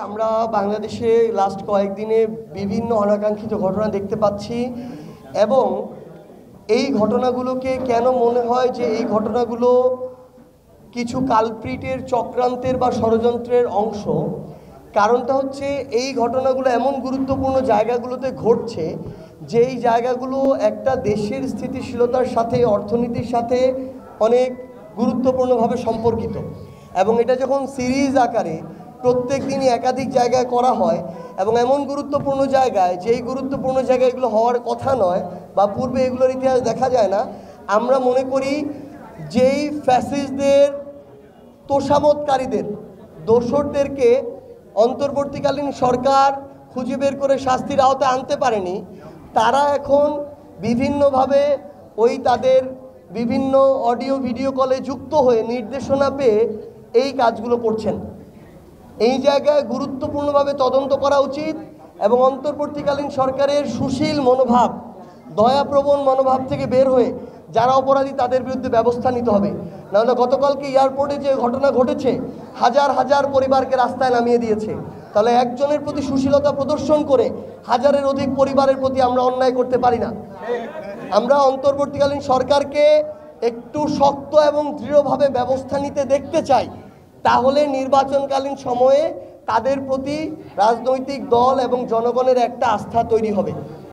আমরা বাংলাদেশে লাস্ট কয়েকদিনে বিভিন্ন অনাকাঙ্ক্ষিত ঘটনা দেখতে পাচ্ছি এবং এই ঘটনাগুলোকে কেন মনে হয় যে এই ঘটনাগুলো কিছু কালপ্রিটের চক্রান্তের বা ষড়যন্ত্রের অংশ। কারণটা হচ্ছে এই ঘটনাগুলো এমন গুরুত্বপূর্ণ জায়গাগুলোতে ঘটছে যেই জায়গাগুলো একটা দেশের স্থিতিশীলতার সাথে অর্থনীতির সাথে অনেক গুরুত্বপূর্ণভাবে সম্পর্কিত এবং এটা যখন সিরিজ আকারে প্রত্যেক দিনই একাধিক জায়গায় করা হয় এবং এমন গুরুত্বপূর্ণ জায়গায় যেই গুরুত্বপূর্ণ জায়গায় এগুলো হওয়ার কথা নয় বা পূর্বে এগুলোর ইতিহাস দেখা যায় না, আমরা মনে করি যেই ফ্যাসিস্টদের তোষামতকারীদের দোসরদেরকে অন্তর্বর্তীকালীন সরকার খুঁজে বের করে শাস্তির আওতায় আনতে পারেনি, তারা এখন বিভিন্নভাবে ওই তাদের বিভিন্ন অডিও ভিডিও কলে যুক্ত হয়ে নির্দেশনা পেয়ে এই কাজগুলো করছেন। এই জায়গায় গুরুত্বপূর্ণভাবে তদন্ত করা উচিত এবং অন্তর্বর্তীকালীন সরকারের সুশীল মনোভাব, দয়াপ্রবণ মনোভাব থেকে বের হয়ে যারা অপরাধী তাদের বিরুদ্ধে ব্যবস্থা নিতে হবে। নাহলে গতকালকে এয়ারপোর্টে যে ঘটনা ঘটেছে, হাজার হাজার পরিবারকে রাস্তায় নামিয়ে দিয়েছে, তাহলে একজনের প্রতি সুশীলতা প্রদর্শন করে হাজারের অধিক পরিবারের প্রতি আমরা অন্যায় করতে পারি না। আমরা অন্তর্বর্তীকালীন সরকারকে একটু শক্ত এবং দৃঢ়ভাবে ব্যবস্থা নিতে দেখতে চাই, তাহলে নির্বাচনকালীন সময়ে তাদের প্রতি রাজনৈতিক দল এবং জনগণের একটা আস্থা তৈরি হবে।